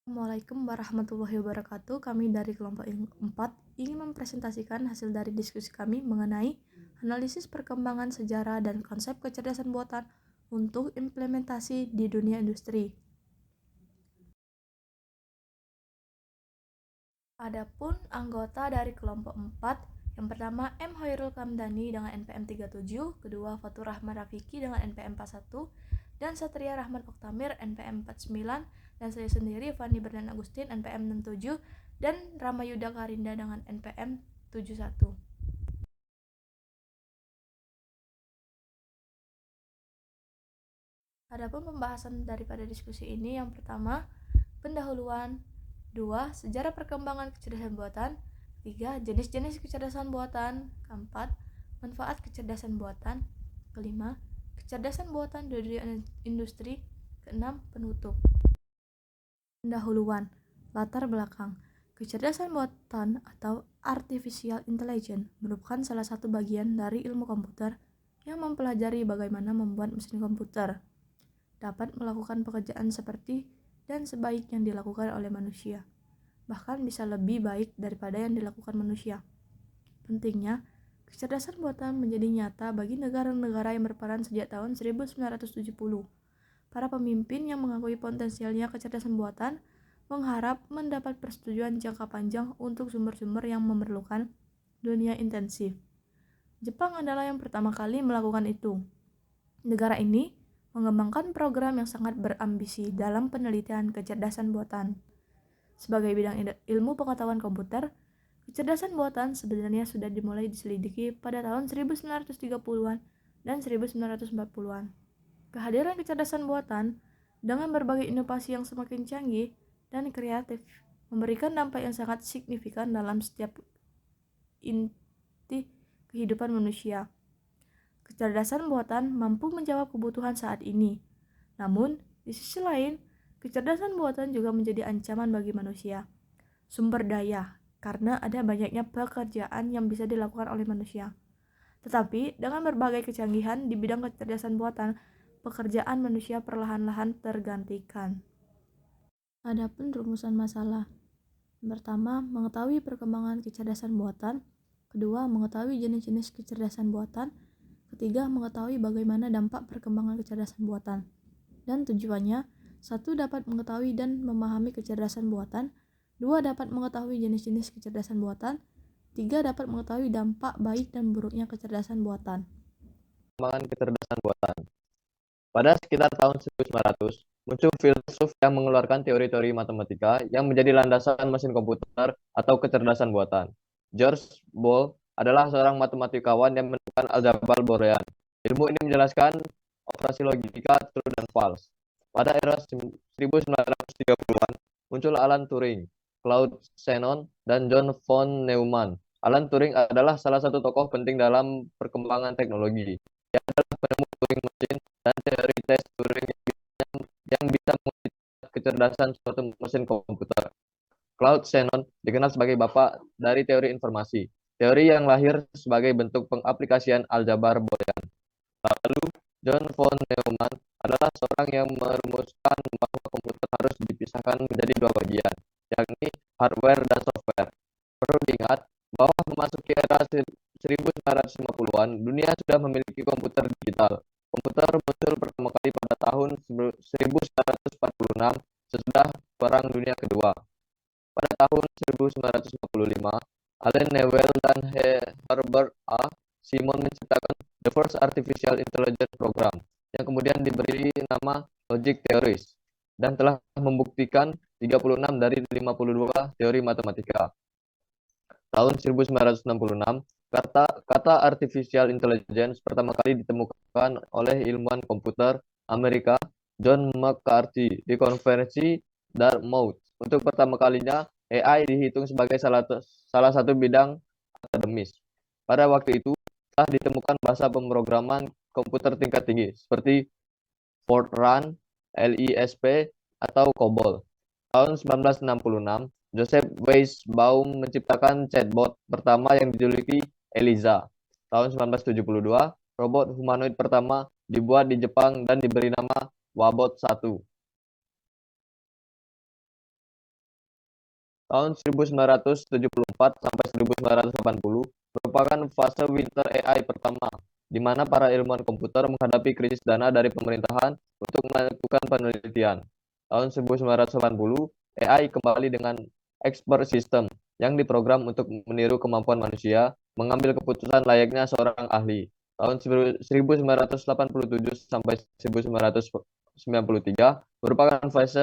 Assalamualaikum warahmatullahi wabarakatuh. Kami dari kelompok 4 ingin mempresentasikan hasil dari diskusi kami mengenai analisis perkembangan sejarah dan konsep kecerdasan buatan untuk implementasi di dunia industri. Adapun anggota dari kelompok 4, yang pertama M. Hoirul Kamdani dengan NPM 37, kedua Fatur Rahman Rafiki dengan NPM 41, dan Satria Rahman Oktamir NPM 49, dan saya sendiri Fani Berdan Agustin NPM 67, dan Ramayuda Karinda dengan NPM 71. Adapun pembahasan daripada diskusi ini, yang pertama pendahuluan, 2. Sejarah perkembangan kecerdasan buatan, 3. Jenis-jenis kecerdasan buatan, keempat manfaat kecerdasan buatan, kelima kecerdasan buatan di dunia industri, keenam penutup. Pendahuluan, latar belakang. Kecerdasan buatan atau artificial intelligence merupakan salah satu bagian dari ilmu komputer yang mempelajari bagaimana membuat mesin komputer dapat melakukan pekerjaan seperti dan sebaik yang dilakukan oleh manusia, bahkan bisa lebih baik daripada yang dilakukan manusia. Pentingnya, kecerdasan buatan menjadi nyata bagi negara-negara yang berperan sejak tahun 1970. Para pemimpin yang mengakui potensialnya kecerdasan buatan mengharap mendapat persetujuan jangka panjang untuk sumber-sumber yang memerlukan dunia intensif. Jepang adalah yang pertama kali melakukan itu. Negara ini mengembangkan program yang sangat berambisi dalam penelitian kecerdasan buatan. Sebagai bidang ilmu pengetahuan komputer, kecerdasan buatan sebenarnya sudah dimulai diselidiki pada tahun 1930-an dan 1940-an. Kehadiran kecerdasan buatan dengan berbagai inovasi yang semakin canggih dan kreatif memberikan dampak yang sangat signifikan dalam setiap inti kehidupan manusia. Kecerdasan buatan mampu menjawab kebutuhan saat ini. Namun, di sisi lain, kecerdasan buatan juga menjadi ancaman bagi manusia. Sumber daya, karena ada banyaknya pekerjaan yang bisa dilakukan oleh manusia. Tetapi, dengan berbagai kecanggihan di bidang kecerdasan buatan, pekerjaan manusia perlahan-lahan tergantikan. Adapun rumusan masalah. Pertama, mengetahui perkembangan kecerdasan buatan. Kedua, mengetahui jenis-jenis kecerdasan buatan. Ketiga, mengetahui bagaimana dampak perkembangan kecerdasan buatan. Dan tujuannya, 1. Dapat mengetahui dan memahami kecerdasan buatan. 2. Dapat mengetahui jenis-jenis kecerdasan buatan. 3. Dapat mengetahui dampak baik dan buruknya kecerdasan buatan. Perkembangan kecerdasan buatan. Pada sekitar tahun 1900, muncul filsuf yang mengeluarkan teori-teori matematika yang menjadi landasan mesin komputer atau kecerdasan buatan. George Boole adalah seorang matematikawan yang menemukan aljabar Boolean. Ilmu ini menjelaskan operasi logika true dan false. Pada era 1930-an, muncul Alan Turing, Claude Shannon, dan John von Neumann. Alan Turing adalah salah satu tokoh penting dalam perkembangan teknologi. Dia adalah penemu Turing Machine dan teori tes Turing yang bisa menguji kecerdasan suatu mesin komputer. Claude Shannon dikenal sebagai bapak dari teori informasi, teori yang lahir sebagai bentuk pengaplikasian aljabar Boolean. Lalu, John von Neumann adalah seorang yang merumuskan bahwa komputer harus dipisahkan menjadi dua bagian, yakni hardware dan software. Perlu diingat bahwa memasuki era 1950-an, dunia sudah memiliki komputer digital. Komputer muncul pertama kali pada tahun 1946 sesudah Perang Dunia Kedua. Pada tahun 1955, Allen Newell dan Herbert A. Simon menciptakan The First Artificial Intelligence Program, yang kemudian diberi nama Logic Theories, dan telah membuktikan 36 dari 52 teori matematika. Tahun 1966, kata artificial intelligence pertama kali ditemukan oleh ilmuwan komputer Amerika John McCarthy di konferensi Dartmouth. Untuk pertama kalinya, AI dihitung sebagai salah satu bidang akademis. Pada waktu itu, telah ditemukan bahasa pemrograman komputer tingkat tinggi seperti Fortran, LISP, atau COBOL. Tahun 1966, Joseph Weisbaum menciptakan chatbot pertama yang dijuluki Eliza. Tahun 1972, robot humanoid pertama dibuat di Jepang dan diberi nama Wabot 1. Tahun 1974 sampai 1980 merupakan fase Winter AI pertama, di mana para ilmuwan komputer menghadapi krisis dana dari pemerintahan untuk melakukan penelitian. Tahun 1980, AI kembali dengan expert system yang diprogram untuk meniru kemampuan manusia mengambil keputusan layaknya seorang ahli. Tahun 1987 sampai 1993 merupakan fase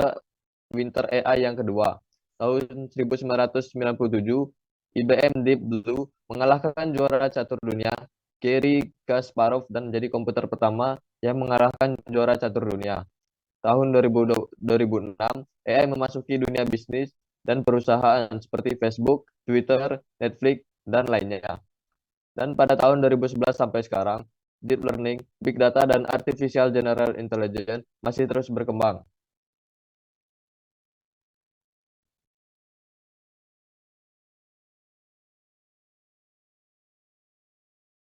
Winter AI yang kedua. Tahun 1997, IBM Deep Blue mengalahkan juara catur dunia, Garry Kasparov, dan menjadi komputer pertama yang mengalahkan juara catur dunia. Tahun 2006, AI memasuki dunia bisnis dan perusahaan seperti Facebook, Twitter, Netflix, dan lainnya. Dan pada tahun 2011 sampai sekarang, deep learning, big data, dan artificial general intelligence masih terus berkembang.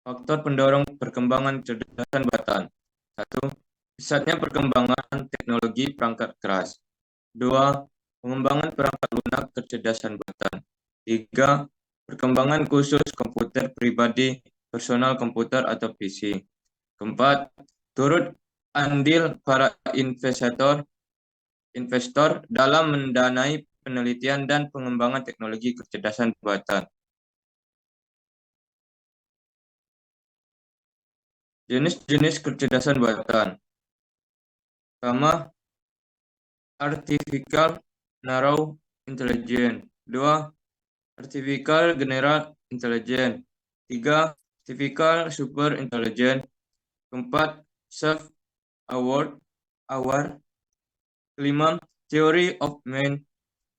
Faktor pendorong perkembangan kecerdasan buatan. 1. Pesatnya perkembangan teknologi perangkat keras. 2. Pengembangan perangkat lunak kecerdasan buatan. 3. Perkembangan khusus komputer pribadi, personal komputer atau PC. 4. Turut andil para investor dalam mendanai penelitian dan pengembangan teknologi kecerdasan buatan. Jenis-jenis kecerdasan buatan. Pertama, Artificial Narrow Intelligence. 2. Artificial General Intelligence. 3. Artificial Super Intelligence. 4. Self-aware. 5. Theory of Mind.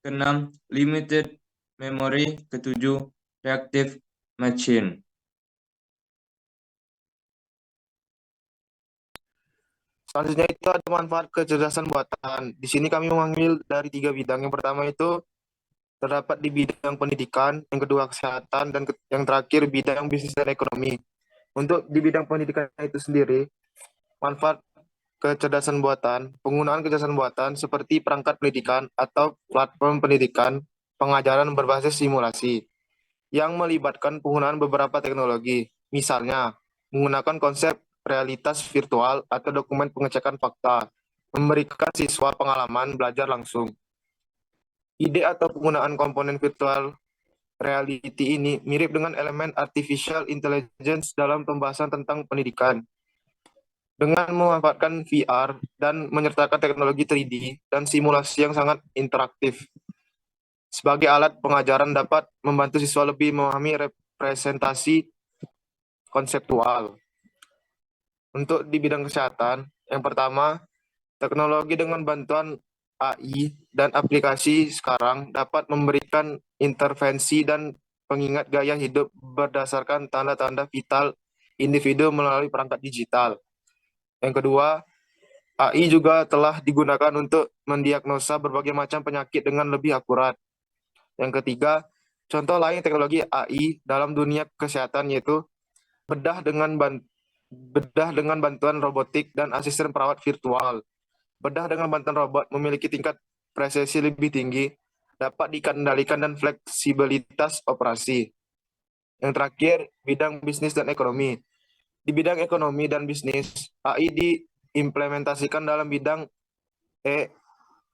6. Limited Memory. 7. Reactive Machine. Selanjutnya itu ada manfaat kecerdasan buatan. Di sini kami mengambil dari 3 bidang. Yang pertama itu terdapat di bidang pendidikan, yang kedua kesehatan, dan yang terakhir bidang bisnis dan ekonomi. Untuk di bidang pendidikan itu sendiri, manfaat kecerdasan buatan, penggunaan kecerdasan buatan seperti perangkat pendidikan atau platform pendidikan, pengajaran berbasis simulasi, yang melibatkan penggunaan beberapa teknologi, misalnya menggunakan konsep realitas virtual atau dokumen pengecekan fakta, memberikan siswa pengalaman belajar langsung. Ide atau penggunaan komponen virtual reality ini mirip dengan elemen artificial intelligence dalam pembahasan tentang pendidikan. Dengan memanfaatkan VR dan menyertakan teknologi 3D dan simulasi yang sangat interaktif. Sebagai alat pengajaran dapat membantu siswa lebih memahami representasi konseptual. Untuk di bidang kesehatan, yang pertama, teknologi dengan bantuan AI dan aplikasi sekarang dapat memberikan intervensi dan pengingat gaya hidup berdasarkan tanda-tanda vital individu melalui perangkat digital. Yang kedua, AI juga telah digunakan untuk mendiagnosa berbagai macam penyakit dengan lebih akurat. Yang ketiga, contoh lain teknologi AI dalam dunia kesehatan yaitu bedah dengan bantuan robotik dan asisten perawat virtual. Bedah dengan bantuan robot memiliki tingkat presisi lebih tinggi, dapat dikendalikan dan fleksibilitas operasi. Yang terakhir, bidang bisnis dan ekonomi. Di bidang ekonomi dan bisnis, AI diimplementasikan dalam bidang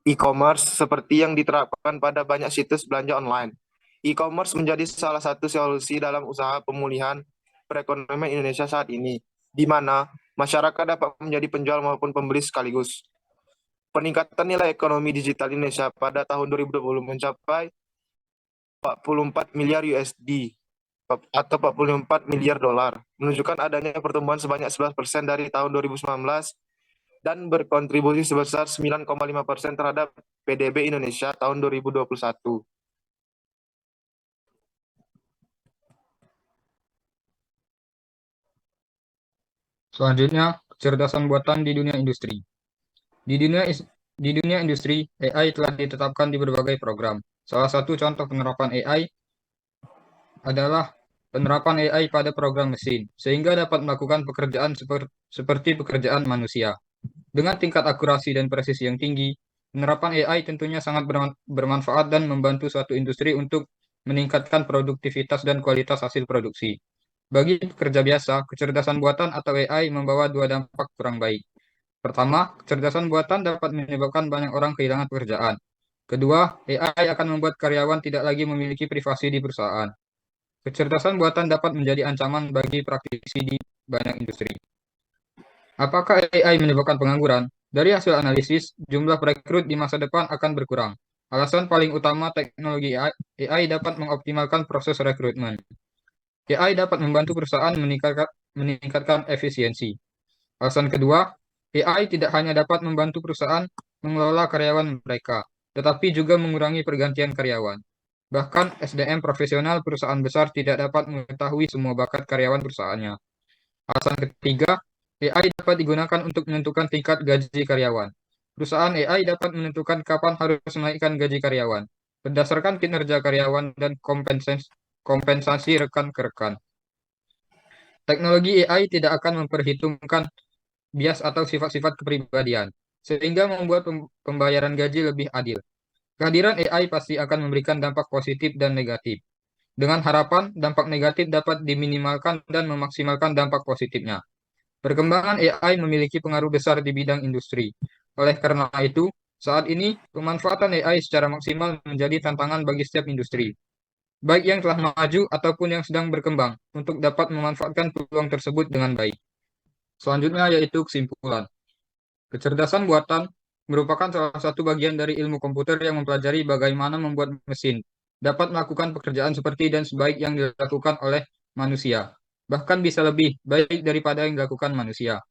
e-commerce seperti yang diterapkan pada banyak situs belanja online. E-commerce menjadi salah satu solusi dalam usaha pemulihan perekonomian Indonesia saat ini, di mana masyarakat dapat menjadi penjual maupun pembeli sekaligus. Peningkatan nilai ekonomi digital Indonesia pada tahun 2020 mencapai 44 miliar USD atau 44 miliar dolar, menunjukkan adanya pertumbuhan sebanyak 11% dari tahun 2019 dan berkontribusi sebesar 9,5% terhadap PDB Indonesia tahun 2021. Selanjutnya, kecerdasan buatan di dunia industri. Di dunia industri, AI telah ditetapkan di berbagai program. Salah satu contoh penerapan AI adalah penerapan AI pada program mesin, sehingga dapat melakukan pekerjaan seperti pekerjaan manusia. Dengan tingkat akurasi dan presisi yang tinggi, Penerapan AI tentunya sangat bermanfaat dan membantu suatu industri untuk meningkatkan produktivitas dan kualitas hasil produksi. Bagi pekerja biasa, kecerdasan buatan atau AI membawa dua dampak kurang baik. Pertama, kecerdasan buatan dapat menyebabkan banyak orang kehilangan pekerjaan. Kedua, AI akan membuat karyawan tidak lagi memiliki privasi di perusahaan. Kecerdasan buatan dapat menjadi ancaman bagi praktisi di banyak industri. Apakah AI menyebabkan pengangguran? Dari hasil analisis, jumlah perekrut di masa depan akan berkurang. Alasan paling utama teknologi AI dapat mengoptimalkan proses rekrutmen. AI dapat membantu perusahaan meningkatkan efisiensi. Alasan kedua, AI tidak hanya dapat membantu perusahaan mengelola karyawan mereka, tetapi juga mengurangi pergantian karyawan. Bahkan SDM profesional perusahaan besar tidak dapat mengetahui semua bakat karyawan perusahaannya. Alasan ketiga, AI dapat digunakan untuk menentukan tingkat gaji karyawan. Perusahaan AI dapat menentukan kapan harus menaikkan gaji karyawan, berdasarkan kinerja karyawan dan kompensasi rekan ke rekan. Teknologi AI tidak akan memperhitungkan bias atau sifat-sifat kepribadian, sehingga membuat pembayaran gaji lebih adil. Kehadiran AI pasti akan memberikan dampak positif dan negatif. Dengan harapan, dampak negatif dapat diminimalkan dan memaksimalkan dampak positifnya. Perkembangan AI memiliki pengaruh besar di bidang industri. Oleh karena itu, saat ini pemanfaatan AI secara maksimal menjadi tantangan bagi setiap industri, baik yang telah maju ataupun yang sedang berkembang, untuk dapat memanfaatkan peluang tersebut dengan baik. Selanjutnya yaitu kesimpulan. Kecerdasan buatan merupakan salah satu bagian dari ilmu komputer yang mempelajari bagaimana membuat mesin dapat melakukan pekerjaan seperti dan sebaik yang dilakukan oleh manusia, bahkan bisa lebih baik daripada yang dilakukan manusia.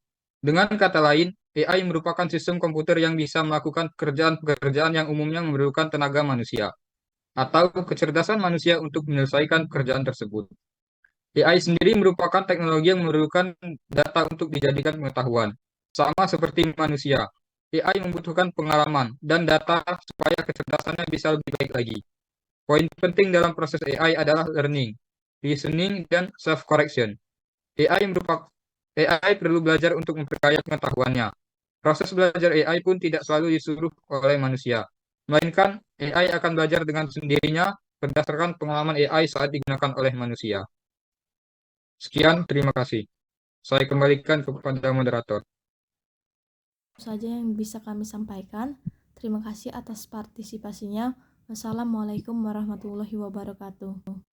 Dengan kata lain, AI merupakan sistem komputer yang bisa melakukan pekerjaan-pekerjaan yang umumnya memerlukan tenaga manusia, atau kecerdasan manusia untuk menyelesaikan pekerjaan tersebut. AI sendiri merupakan teknologi yang memerlukan data untuk dijadikan pengetahuan. Sama seperti manusia, AI membutuhkan pengalaman dan data supaya kecerdasannya bisa lebih baik lagi. Poin penting dalam proses AI adalah learning, reasoning, dan self-correction. AI perlu belajar untuk memperkaya pengetahuannya. Proses belajar AI pun tidak selalu disuruh oleh manusia, melainkan AI akan belajar dengan sendirinya berdasarkan pengalaman AI saat digunakan oleh manusia. Sekian, terima kasih. Saya kembalikan kepada moderator. Itu saja yang bisa kami sampaikan. Terima kasih atas partisipasinya. Wassalamualaikum warahmatullahi wabarakatuh.